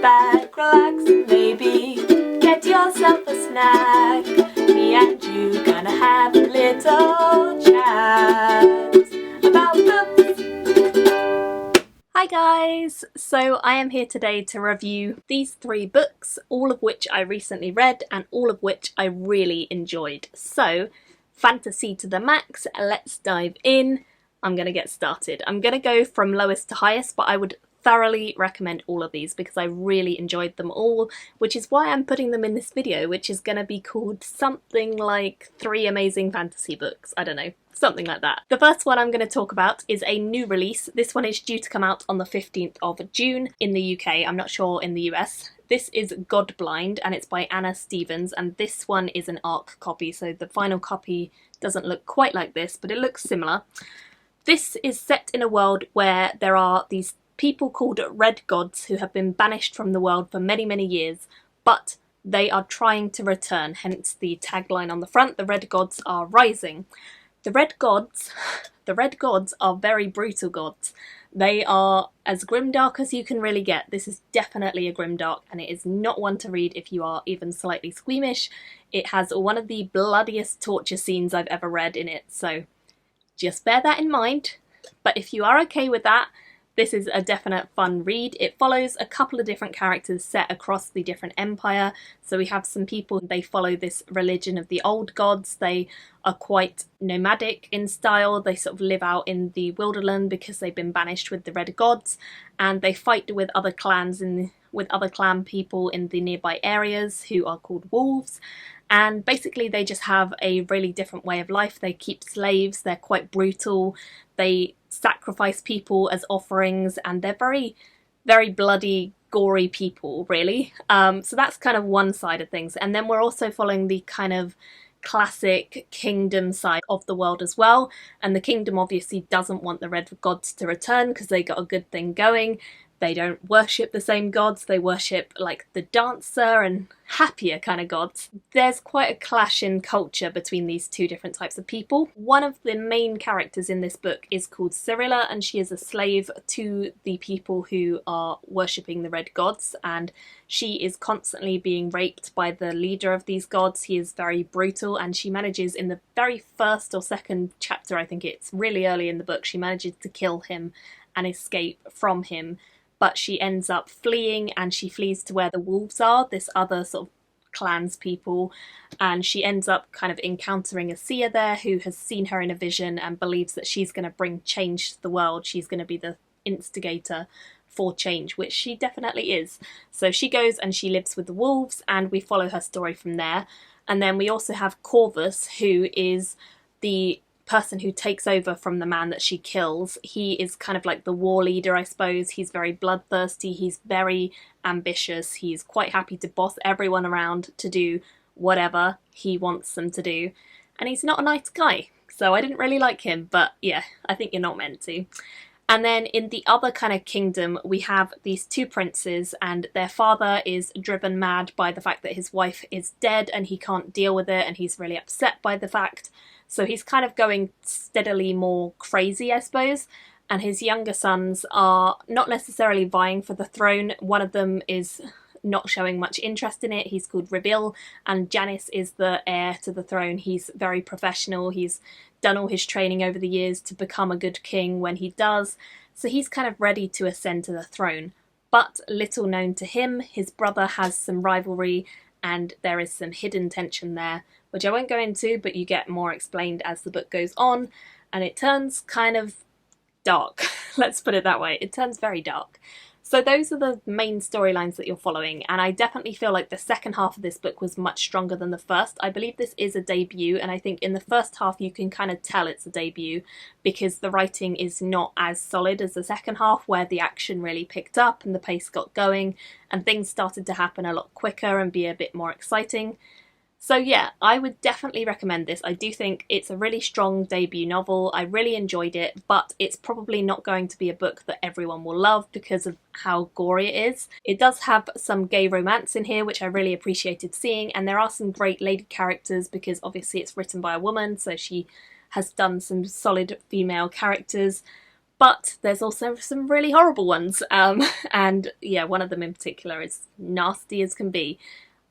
back, relax, and maybe get yourself a snack. Me and you gonna have a little chat about books. Hi guys! So I am here today to review these 3 books, all of which I recently read and all of which I really enjoyed. So, fantasy to the max, let's dive in. I'm gonna get started. I'm gonna go from lowest to highest, but I would thoroughly recommend all of these because I really enjoyed them all, which is why I'm putting them in this video, which is going to be called something like 3 amazing fantasy books. I don't know, something like that. The first one I'm going to talk about is a new release. This one is due to come out on the 15th of June in the UK. I'm not sure in the US. This is Godblind and it's by Anna Stevens, and this one is an ARC copy, so the final copy doesn't look quite like this, but it looks similar. This is set in a world where there are these people called red gods who have been banished from the world for many, many years, but they are trying to return, hence the tagline on the front, the red gods are rising. The red gods are very brutal gods. They are as grimdark as you can really get. This is definitely a grimdark, and it is not one to read if you are even slightly squeamish. It has one of the bloodiest torture scenes I've ever read in it, so just bear that in mind. But if you are okay with that, this is a definite fun read. It follows a couple of different characters set across the different empire. So we have some people, they follow this religion of the old gods. They are quite nomadic in style. They sort of live out in the wilderland because they've been banished with the red gods, and they fight with other clans with other clan people in the nearby areas who are called wolves. And basically they just have a really different way of life. They keep slaves, they're quite brutal, they sacrifice people as offerings, and they're very, very bloody, gory people, really. So that's kind of one side of things. And then we're also following the kind of classic kingdom side of the world as well. And the kingdom obviously doesn't want the red gods to return because they got a good thing going. They don't worship the same gods, they worship like the dancer and happier kind of gods. There's quite a clash in culture between these 2 different types of people. One of the main characters in this book is called Cyrilla, and she is a slave to the people who are worshipping the red gods, and she is constantly being raped by the leader of these gods. He is very brutal, and she manages in the very first or second chapter, I think it's really early in the book, she manages to kill him and escape from him. But she ends up fleeing, and she flees to where the wolves are, this other sort of clans people, and she ends up kind of encountering a seer there who has seen her in a vision and believes that she's going to bring change to the world. She's going to be the instigator for change, which she definitely is. So she goes and she lives with the wolves, and we follow her story from there. And then we also have Corvus, who is the person who takes over from the man that she kills. He is kind of like the war leader, I suppose. He's very bloodthirsty, he's very ambitious, he's quite happy to boss everyone around to do whatever he wants them to do, and he's not a nice guy, so I didn't really like him, but yeah, I think you're not meant to. And then in the other kind of kingdom, we have these 2 princes, and their father is driven mad by the fact that his wife is dead and he can't deal with it, and he's really upset by the fact. So he's kind of going steadily more crazy, I suppose. And his younger sons are not necessarily vying for the throne. One of them is not showing much interest in it. He's called Rebil, and Janis is the heir to the throne. He's very professional. He's done all his training over the years to become a good king when he does. So he's kind of ready to ascend to the throne. But little known to him, his brother has some rivalry, and there is some hidden tension there, which I won't go into, but you get more explained as the book goes on, and it turns kind of dark. Let's put it that way. It turns very dark. So those are the main storylines that you're following, and I definitely feel like the second half of this book was much stronger than the first. I believe this is a debut, and I think in the first half you can kind of tell it's a debut because the writing is not as solid as the second half, where the action really picked up and the pace got going and things started to happen a lot quicker and be a bit more exciting. So yeah, I would definitely recommend this. I do think it's a really strong debut novel. I really enjoyed it, but it's probably not going to be a book that everyone will love because of how gory it is. It does have some gay romance in here, which I really appreciated seeing, and there are some great lady characters because obviously it's written by a woman, so she has done some solid female characters. but there's also some really horrible ones, and yeah, one of them in particular is nasty as can be.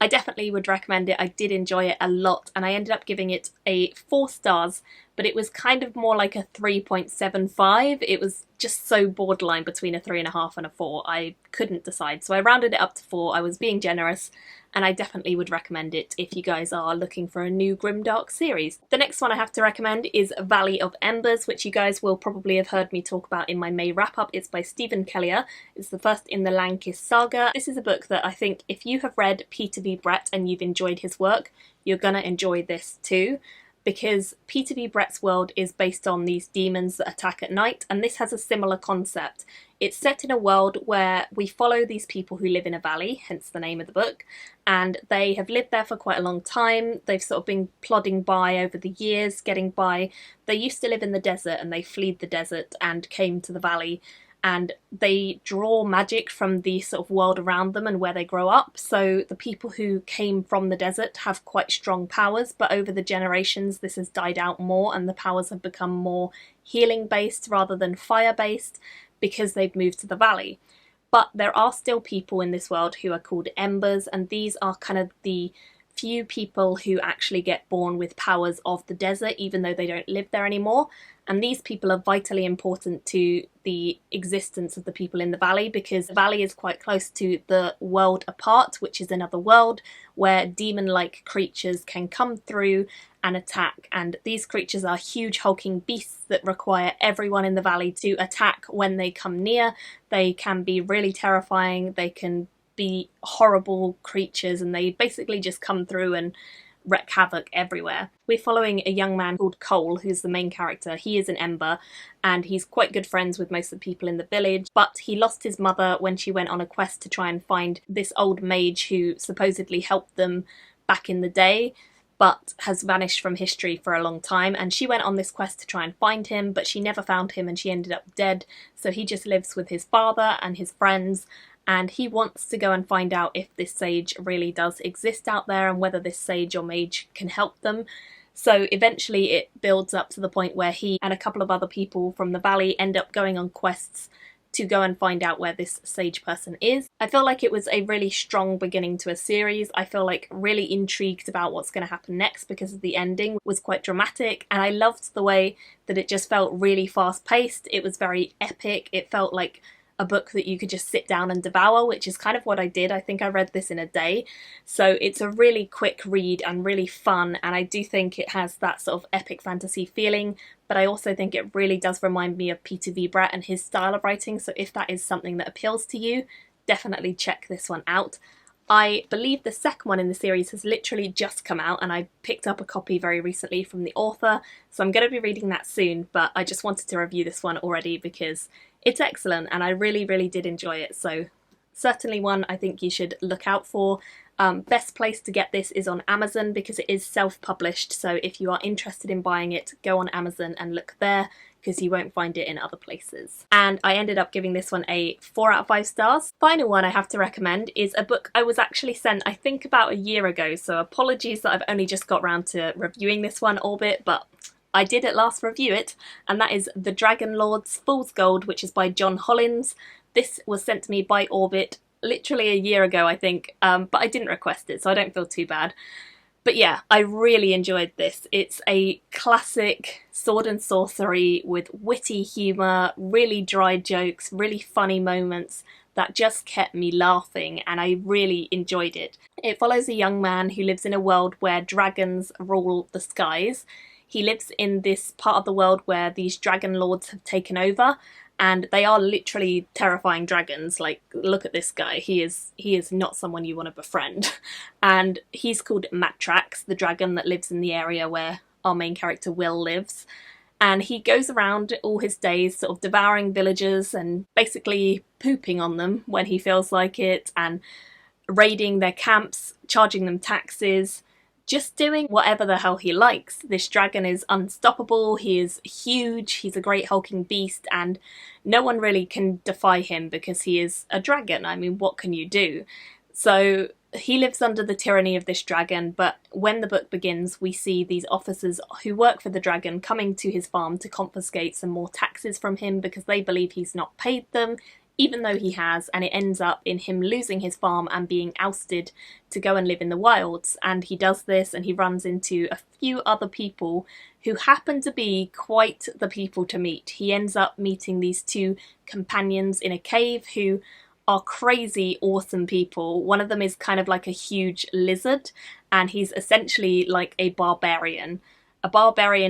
I definitely would recommend it. I did enjoy it a lot, and I ended up giving it a 4 stars, but it was kind of more like a 3.75. It was just so borderline between a 3.5 and a 4. I couldn't decide, so I rounded it up to 4. I was being generous, and I definitely would recommend it if you guys are looking for a new grimdark series. The next one I have to recommend is Valley of Embers, which you guys will probably have heard me talk about in my May wrap-up. It's by Stephen Kellier. It's the first in the Lankis saga. This is a book that I think if you have read Peter V. Brett and you've enjoyed his work, you're gonna enjoy this too, because Peter V. Brett's world is based on these demons that attack at night, and this has a similar concept. It's set in a world where we follow these people who live in a valley, hence the name of the book, and they have lived there for quite a long time. They've sort of been plodding by over the years, getting by. They used to live in the desert and they fled the desert and came to the valley, and they draw magic from the sort of world around them and where they grow up. So the people who came from the desert have quite strong powers, but over the generations this has died out more and the powers have become more healing based rather than fire based, because they've moved to the valley. But there are still people in this world who are called Embers, and these are kind of the few people who actually get born with powers of the desert, even though they don't live there anymore. And these people are vitally important to the existence of the people in the valley, because the valley is quite close to the world apart, which is another world where demon-like creatures can come through and attack. And these creatures are huge hulking beasts that require everyone in the valley to attack when they come near. They can be really terrifying, they can be horrible creatures, and they basically just come through and wreak havoc everywhere. We're following a young man called Cole, who's the main character. He is an Ember, and he's quite good friends with most of the people in the village, but he lost his mother when she went on a quest to try and find this old mage who supposedly helped them back in the day, but has vanished from history for a long time. And she went on this quest to try and find him, but she never found him and she ended up dead. So he just lives with his father and his friends, and he wants to go and find out if this sage really does exist out there and whether this sage or mage can help them. So eventually it builds up to the point where he and a couple of other people from the valley end up going on quests to go and find out where this sage person is. I feel like it was a really strong beginning to a series. I feel like really intrigued about what's going to happen next, because the ending was quite dramatic, and I loved the way that it just felt really fast paced. It was very epic. It felt like a book that you could just sit down and devour, which is kind of what I did. I think I read this in a day. So it's a really quick read and really fun, and I do think it has that sort of epic fantasy feeling, but I also think it really does remind me of Peter V. Brett and his style of writing, so if that is something that appeals to you, definitely check this one out. I believe the second one in the series has literally just come out, and I picked up a copy very recently from the author, so I'm going to be reading that soon, but I just wanted to review this one already because it's excellent and I really, really did enjoy it, so certainly one I think you should look out for. Best place to get this is on Amazon because it is self-published, so if you are interested in buying it, go on Amazon and look there, because you won't find it in other places. And I ended up giving this one a 4 out of 5 stars. Final one I have to recommend is a book I was actually sent I think about a year ago, so apologies that I've only just got round to reviewing this one, Orbit, but I did at last review it, and that is The Dragon Lord's Fool's Gold, which is by John Hollins. This was sent to me by Orbit literally a year ago, I think, but I didn't request it, so I don't feel too bad. But yeah, I really enjoyed this. It's a classic sword and sorcery with witty humour, really dry jokes, really funny moments that just kept me laughing, and I really enjoyed it. It follows a young man who lives in a world where dragons rule the skies. He lives in this part of the world where these dragon lords have taken over, and they are literally terrifying dragons. Like, look at this guy, he is not someone you want to befriend. And he's called Matrax, the dragon that lives in the area where our main character Will lives. And he goes around all his days sort of devouring villagers and basically pooping on them when he feels like it, and raiding their camps, charging them taxes, just doing whatever the hell he likes. This dragon is unstoppable, he is huge, he's a great hulking beast, and no one really can defy him because he is a dragon. I mean, what can you do? So he lives under the tyranny of this dragon, but when the book begins, we see these officers who work for the dragon coming to his farm to confiscate some more taxes from him because they believe he's not paid them, even though he has, and it ends up in him losing his farm and being ousted to go and live in the wilds. And he does this and he runs into a few other people who happen to be quite the people to meet. He ends up meeting these two companions in a cave who are crazy awesome people. One of them is kind of like a huge lizard, and he's essentially like a barbarian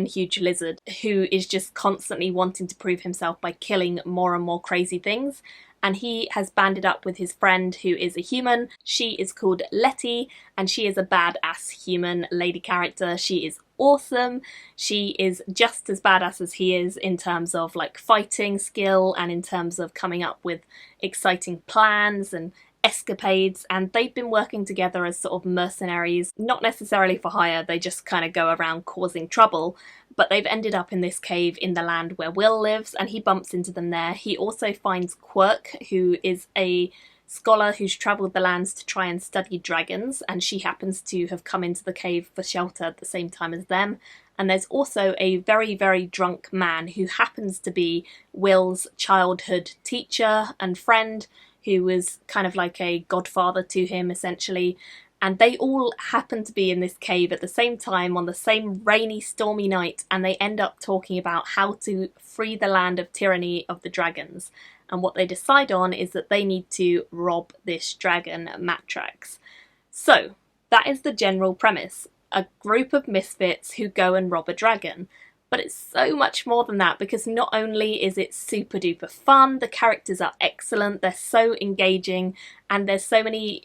huge lizard who is just constantly wanting to prove himself by killing more and more crazy things. And he has banded up with his friend who is a human. She is called Letty, and she is a badass human lady character. She is awesome. She is just as badass as he is in terms of like fighting skill and in terms of coming up with exciting plans and escapades, and they've been working together as sort of mercenaries, not necessarily for hire, they just kind of go around causing trouble, but they've ended up in this cave in the land where Will lives, and he bumps into them there. He also finds Quirk, who is a scholar who's travelled the lands to try and study dragons, and she happens to have come into the cave for shelter at the same time as them. And there's also a very, very drunk man who happens to be Will's childhood teacher and friend, who was kind of like a godfather to him, essentially. And they all happen to be in this cave at the same time on the same rainy, stormy night, and they end up talking about how to free the land of tyranny of the dragons. And what they decide on is that they need to rob this dragon, Matrax. So, that is the general premise. A group of misfits who go and rob a dragon. But it's so much more than that, because not only is it super duper fun, the characters are excellent, they're so engaging, and there's so many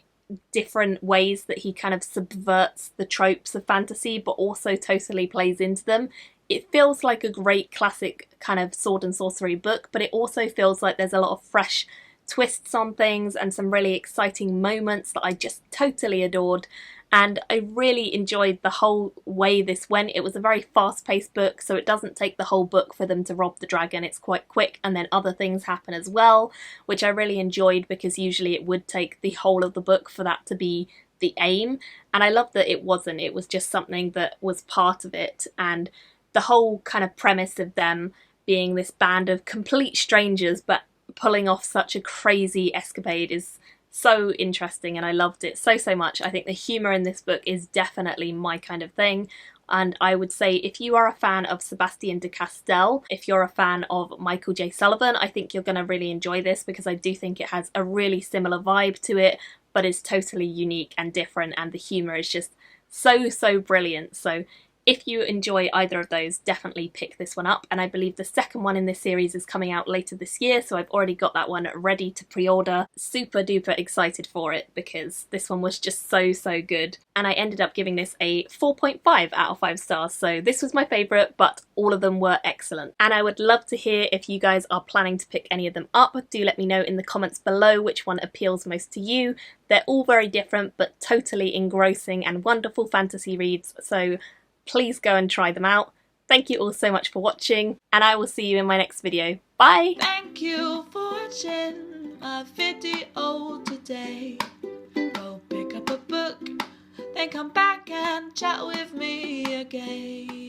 different ways that he kind of subverts the tropes of fantasy but also totally plays into them. It feels like a great classic kind of sword and sorcery book, but it also feels like there's a lot of fresh twists on things and some really exciting moments that I just totally adored. And I really enjoyed the whole way this went. It was a very fast-paced book, so it doesn't take the whole book for them to rob the dragon. It's quite quick, and then other things happen as well, which I really enjoyed, because usually it would take the whole of the book for that to be the aim. And I love that it wasn't. It was just something that was part of it. And the whole kind of premise of them being this band of complete strangers but pulling off such a crazy escapade is so interesting, and I loved it so much. I think the humour in this book is definitely my kind of thing, and I would say if you are a fan of Sebastian de Castell, if you're a fan of Michael J. Sullivan, I think you're going to really enjoy this, because I do think it has a really similar vibe to it, but is totally unique and different, and the humour is just so brilliant. So if you enjoy either of those, definitely pick this one up. And I believe the second one in this series is coming out later this year, so I've already got that one ready to pre-order. Super duper excited for it, because this one was just so good. And I ended up giving this a 4.5 out of 5 stars, so this was my favourite, but all of them were excellent. And I would love to hear if you guys are planning to pick any of them up. Do let me know in the comments below which one appeals most to you. They're all very different, but totally engrossing and wonderful fantasy reads, so please go and try them out. Thank you all so much for watching, and I will see you in my next video. Bye! Thank you for watching my video today. Go pick up a book, then come back and chat with me again.